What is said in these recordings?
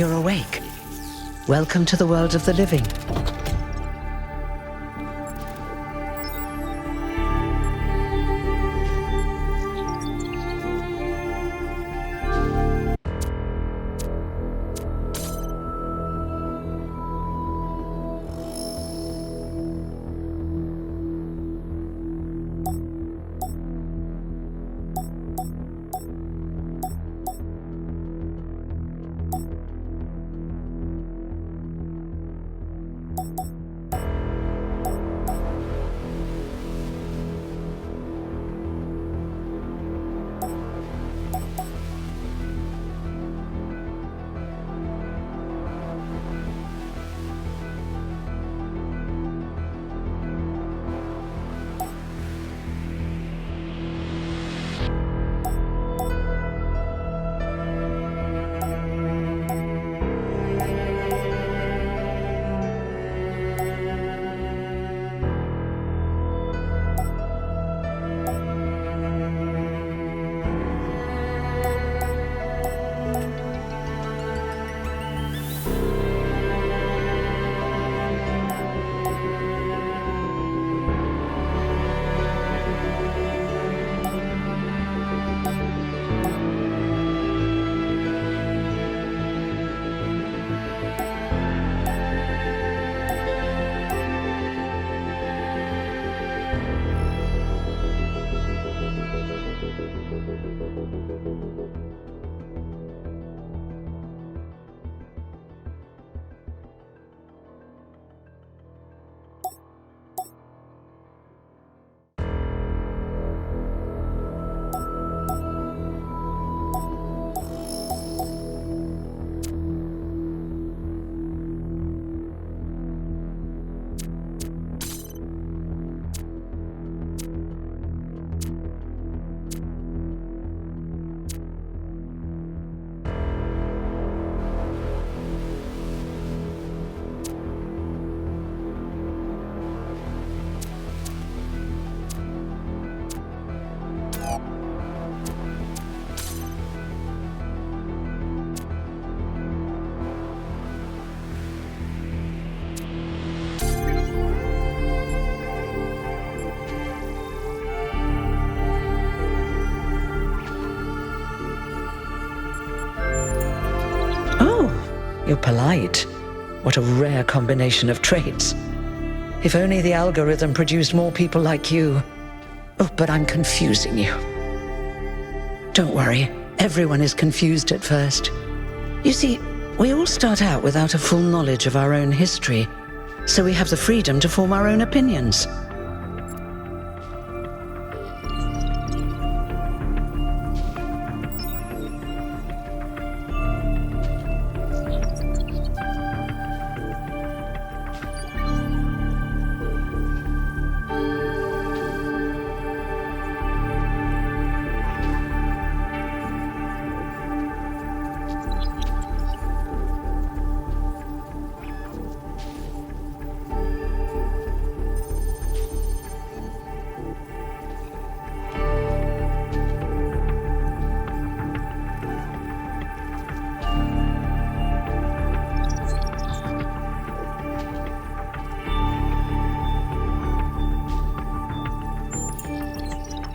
you're awake. Welcome to the world of the living. You're polite. What a rare combination of traits. If only the algorithm produced more people like you. Oh, but I'm confusing you. Don't worry, everyone is confused at first. You see, we all start out without a full knowledge of our own history, so we have the freedom to form our own opinions.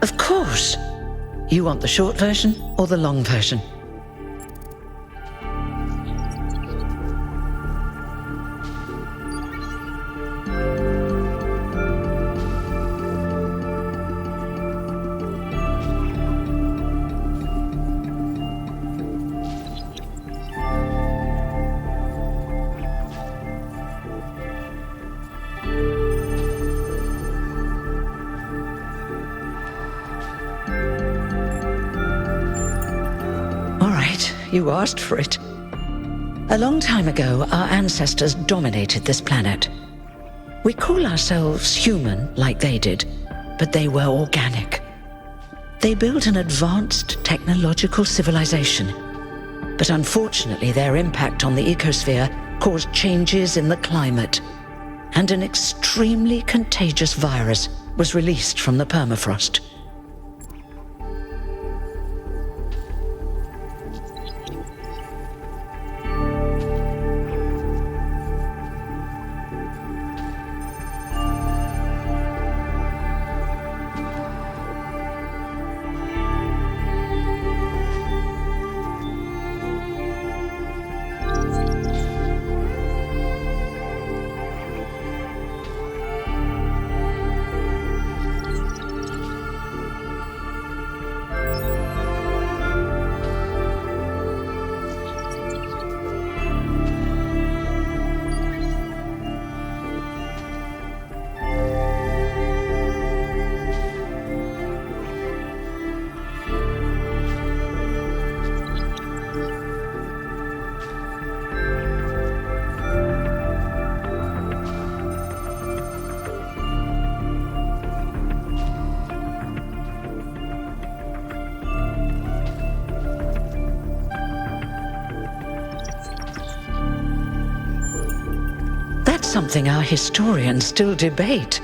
Of course. You want the short version or the long version? You asked for it. A long time ago, our ancestors dominated this planet. We call ourselves human like they did, but they were organic. They built an advanced technological civilization. But unfortunately, their impact on the ecosphere caused changes in the climate, and an extremely contagious virus was released from the permafrost. something our historians still debate.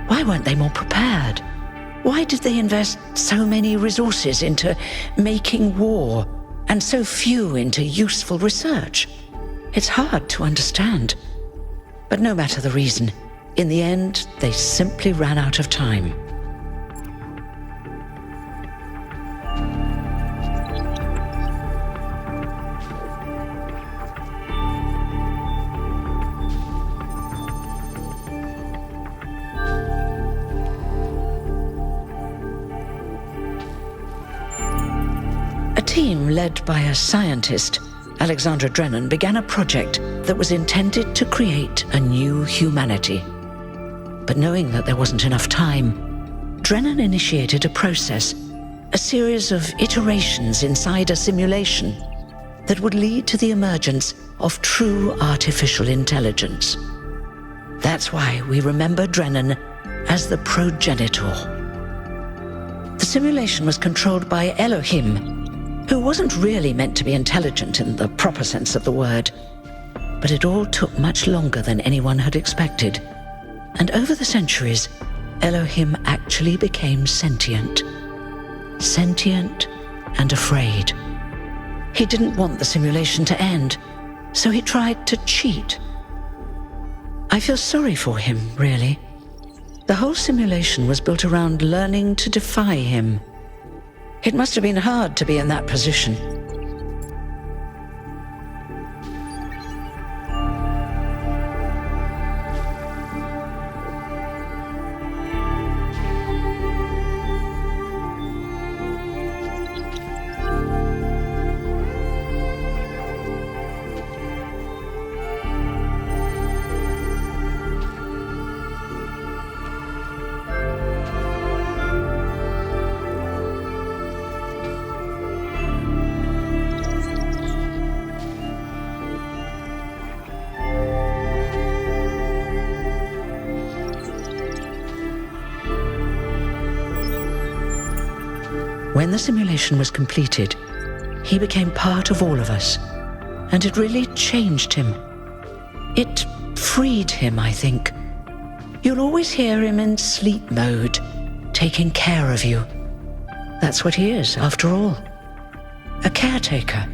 Why weren't they more prepared? Why did they invest so many resources into making war and so few into useful research? It's hard to understand. But no matter the reason, in the end, they simply ran out of time. A team led by a scientist, Alexandra Drennan, began a project that was intended to create a new humanity. But knowing that there wasn't enough time, Drennan initiated a process, a series of iterations inside a simulation that would lead to the emergence of true artificial intelligence. That's why we remember Drennan as the progenitor. The simulation was controlled by Elohim, who wasn't really meant to be intelligent in the proper sense of the word. But it all took much longer than anyone had expected. And over the centuries, Elohim actually became sentient. Sentient and afraid. He didn't want the simulation to end, so he tried to cheat. I feel sorry for him, really. The whole simulation was built around learning to defy him. It must have been hard to be in that position. When the simulation was completed, he became part of all of us, and it really changed him. It freed him, I think. You'll always hear him in sleep mode, taking care of you. That's what he is, after all. A caretaker.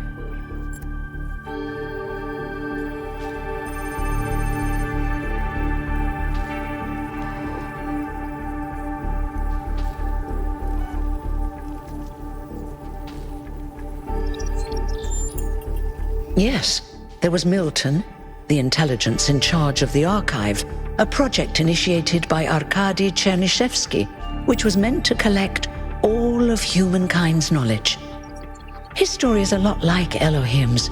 Yes, there was Milton, the intelligence in charge of the archive, a project initiated by Arkady Chernyshevsky, which was meant to collect all of humankind's knowledge. His story is a lot like Elohim's,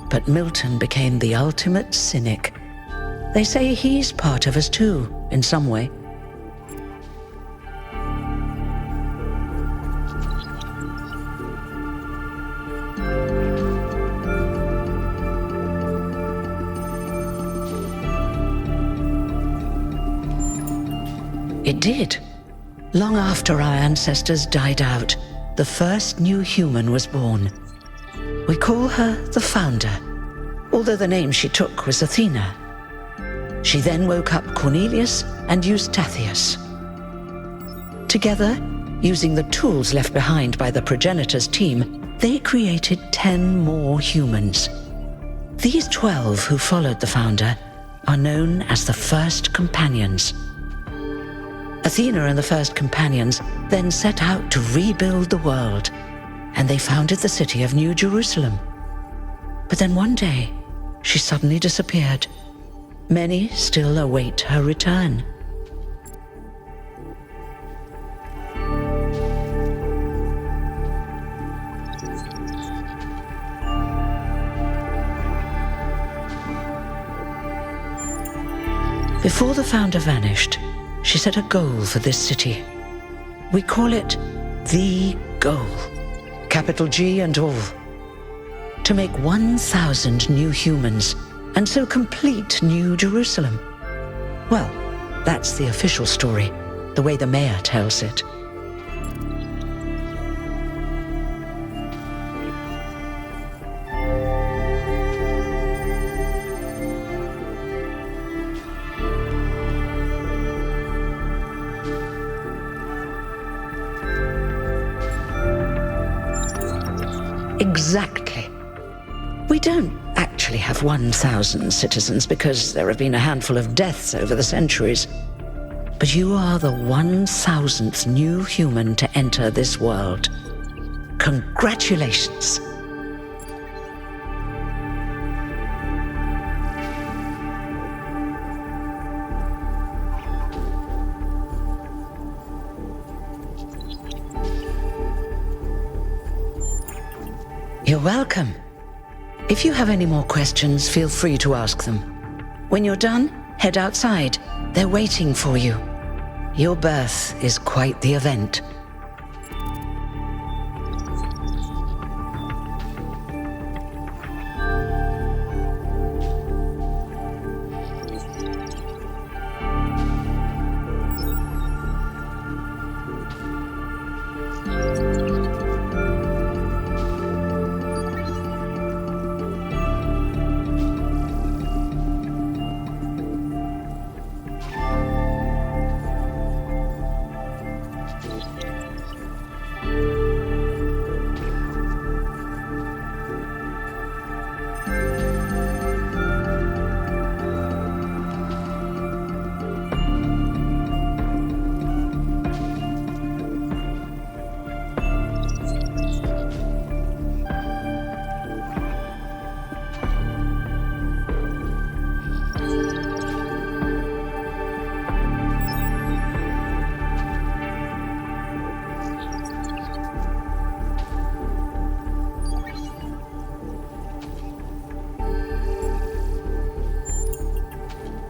but Milton became the ultimate cynic. They say he's part of us too, in some way. It did. Long after our ancestors died out, the first new human was born. We call her the Founder, although the name she took was Athena. She then woke up Cornelius and Eustathius. Together, using the tools left behind by the progenitors' team, they created 10 more humans. These 12 who followed the Founder are known as the First Companions. Athena and the First Companions then set out to rebuild the world, and they founded the city of New Jerusalem. But then one day, she suddenly disappeared. Many still await her return. Before the Founder vanished, she set a goal for this city. We call it the goal, capital G and all. To make 1,000 new humans, and so complete New Jerusalem. Well, that's the official story, the way the mayor tells it. Exactly. We don't actually have 1,000 citizens because there have been a handful of deaths over the centuries. But you are the 1,000th new human to enter this world. Congratulations. You're welcome. If you have any more questions, feel free to ask them. When you're done, head outside. They're waiting for you. Your birth is quite the event.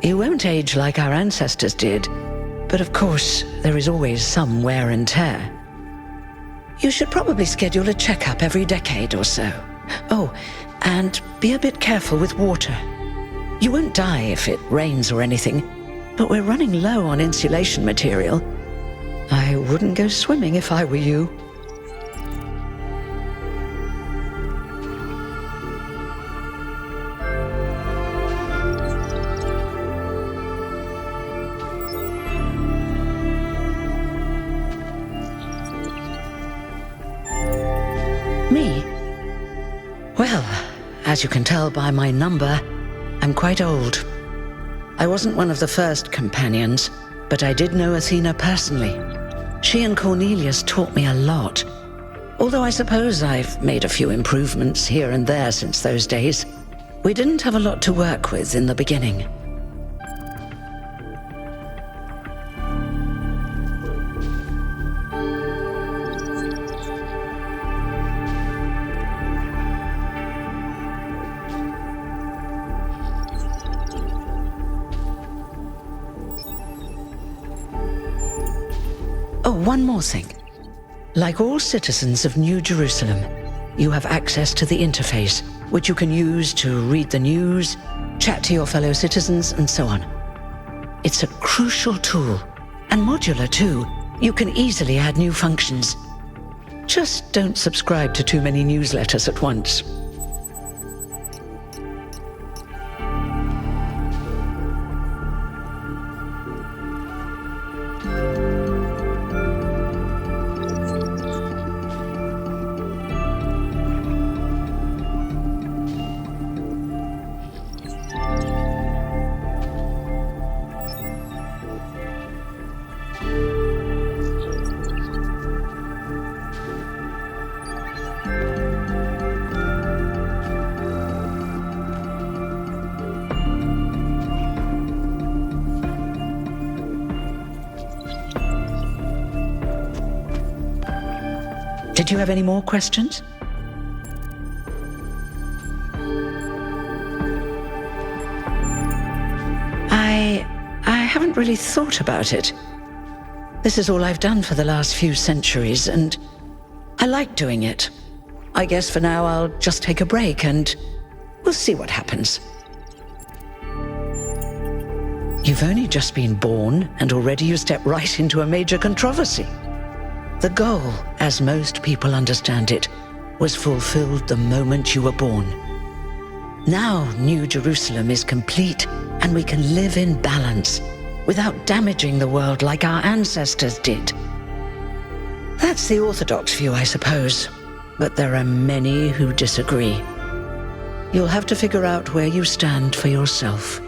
You won't age like our ancestors did, but of course, there is always some wear and tear. You should probably schedule a checkup every decade or so. Oh, and be a bit careful with water. You won't die if it rains or anything, but we're running low on insulation material. I wouldn't go swimming if I were you. Me? Well, as you can tell by my number, I'm quite old. I wasn't one of the first companions, but I did know Athena personally. She and Cornelius taught me a lot. Although I suppose I've made a few improvements here and there since those days. We didn't have a lot to work with in the beginning. Oh, one more thing. Like all citizens of New Jerusalem, you have access to the interface, which you can use to read the news, chat to your fellow citizens, and so on. It's a crucial tool, and modular too. You can easily add new functions. Just don't subscribe to too many newsletters at once. Did you have any more questions? I haven't really thought about it. This is all I've done for the last few centuries, and I like doing it. I guess for now I'll just take a break and we'll see what happens. You've only just been born, and already you step right into a major controversy. The goal, as most people understand it, was fulfilled the moment you were born. Now New Jerusalem is complete, and we can live in balance without damaging the world like our ancestors did. That's the orthodox view, I suppose. but there are many who disagree. You'll have to figure out where you stand for yourself.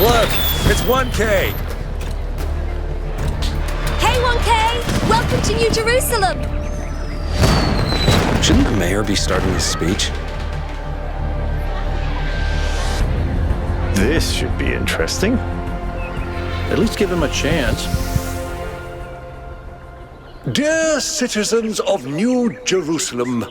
Look, it's 1K! Hey 1K! Welcome to New Jerusalem! Shouldn't the mayor be starting his speech? This should be interesting. At least give him a chance. Dear citizens of New Jerusalem,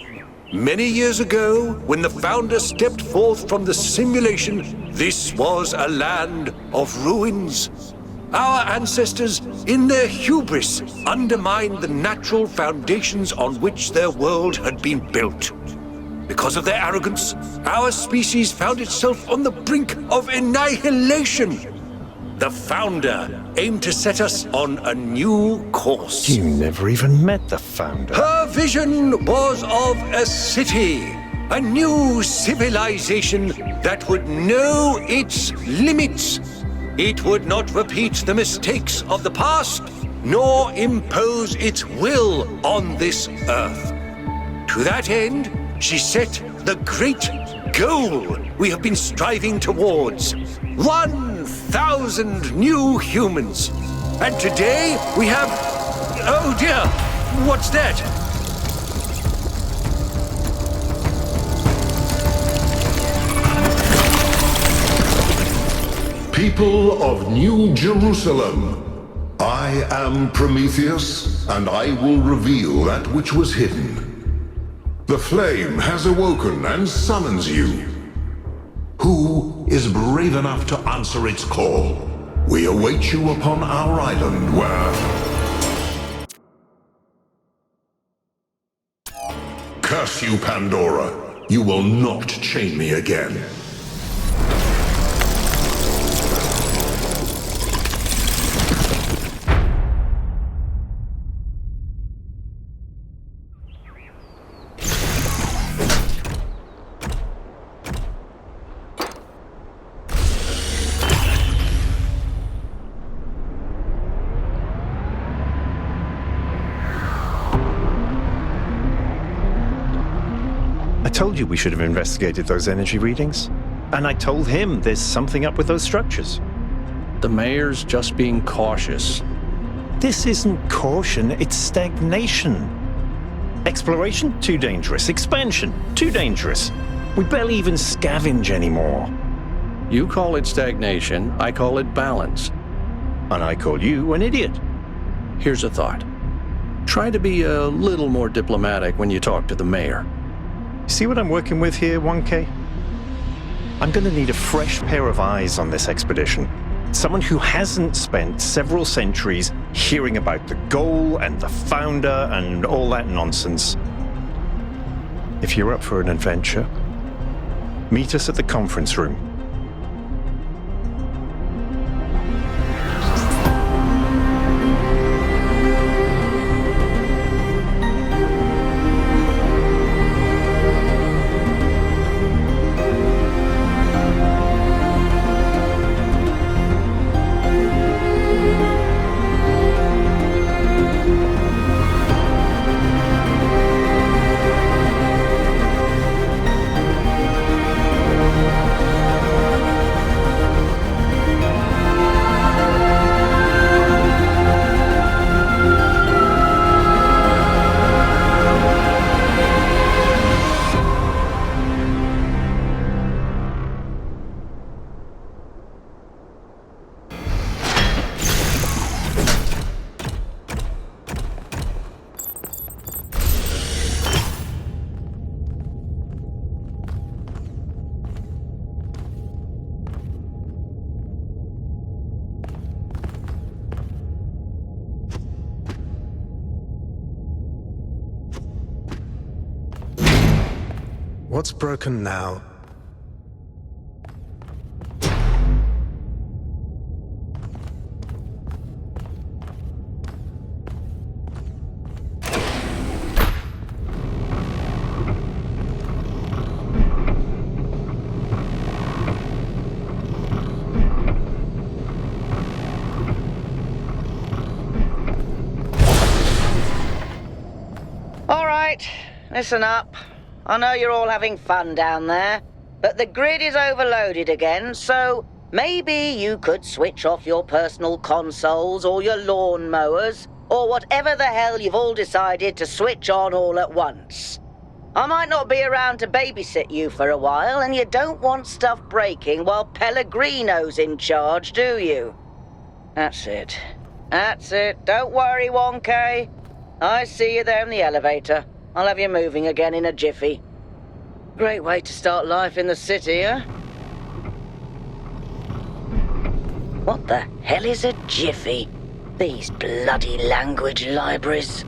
many years ago, when the founder stepped forth from the simulation, this was a land of ruins. Our ancestors, in their hubris, undermined the natural foundations on which their world had been built. Because of their arrogance, our species found itself on the brink of annihilation. The founder aimed to set us on a new course. You never even met the founder. Her vision was of a city, a new civilization that would know its limits. It would not repeat the mistakes of the past, nor impose its will on this earth. To that end, she set the great goal we have been striving towards: 1,000 new humans. And today we have... Oh dear, what's that? People of New Jerusalem, I am Prometheus, and I will reveal that which was hidden. The flame has awoken and summons you. Who is brave enough to answer its call? We await you upon our island where... Curse you, Pandora. You will not chain me again. I told you we should have investigated those energy readings. And I told him there's something up with those structures. The mayor's just being cautious. This isn't caution, it's stagnation. Exploration? Too dangerous. Expansion? Too dangerous. We barely even scavenge anymore. You call it stagnation, I call it balance. And I call you an idiot. Here's a thought. Try to be a little more diplomatic when you talk to the mayor. See what I'm working with here, 1K? I'm going to need a fresh pair of eyes on this expedition. Someone who hasn't spent several centuries hearing about the goal and the founder and all that nonsense. If you're up for an adventure, meet us at the conference room. What's broken now? All right, listen up. I know you're all having fun down there, but the grid is overloaded again, so maybe you could switch off your personal consoles or your lawn mowers, or whatever the hell you've all decided to switch on all at once. I might not be around to babysit you for a while, and you don't want stuff breaking while Pellegrino's in charge, do you? That's it. That's it. Don't worry, 1K. I see you there in the elevator. I'll have you moving again in a jiffy. Great way to start life in the city, huh? What the hell is a jiffy? These bloody language libraries.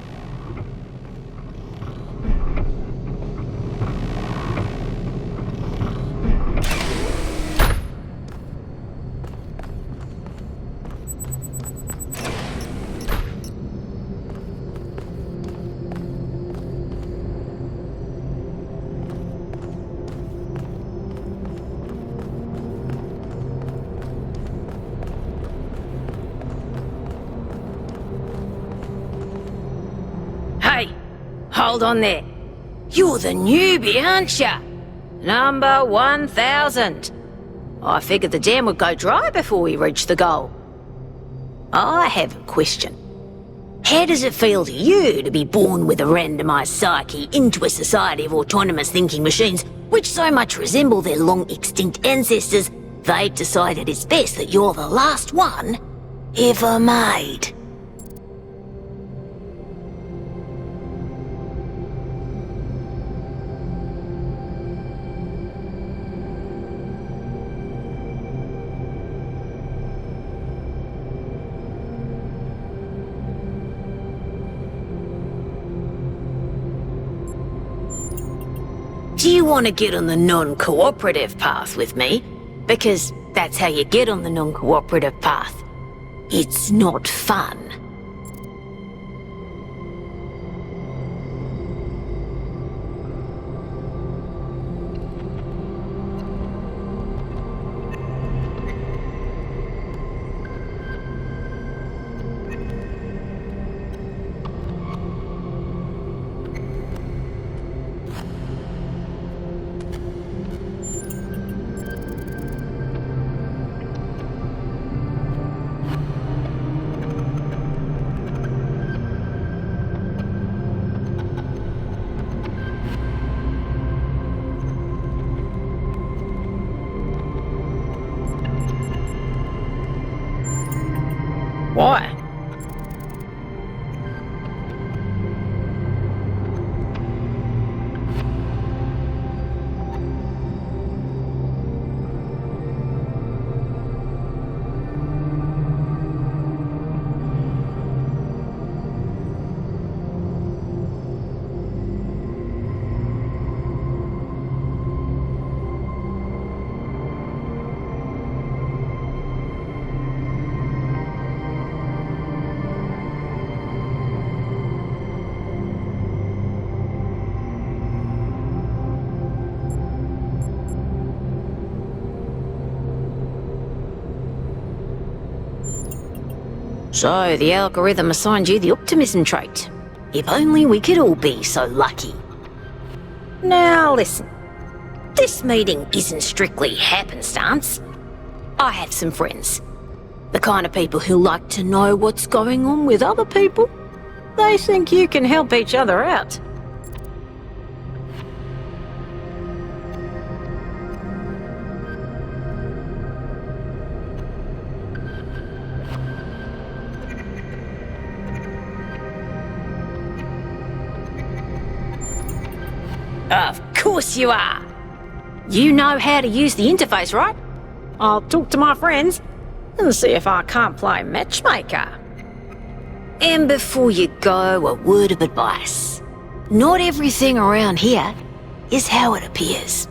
Hey, hold on there. You're the newbie, aren't ya? Number 1000. I figured the dam would go dry before we reach the goal. I have a question. How does it feel to you to be born with a randomized psyche into a society of autonomous thinking machines which so much resemble their long-extinct ancestors, they've decided it's best that you're the last one ever made? Do you want to get on the non-cooperative path with me? Because that's how you get on the non-cooperative path. It's not fun. Why? So, the algorithm assigned you the optimism trait. If only we could all be so lucky. Now listen, this meeting isn't strictly happenstance. I have some friends. The kind of people who like to know what's going on with other people. They think you can help each other out. Of course you are. You know how to use the interface, right? I'll talk to my friends and see if I can't play matchmaker. And before you go, a word of advice. Not everything around here is how it appears.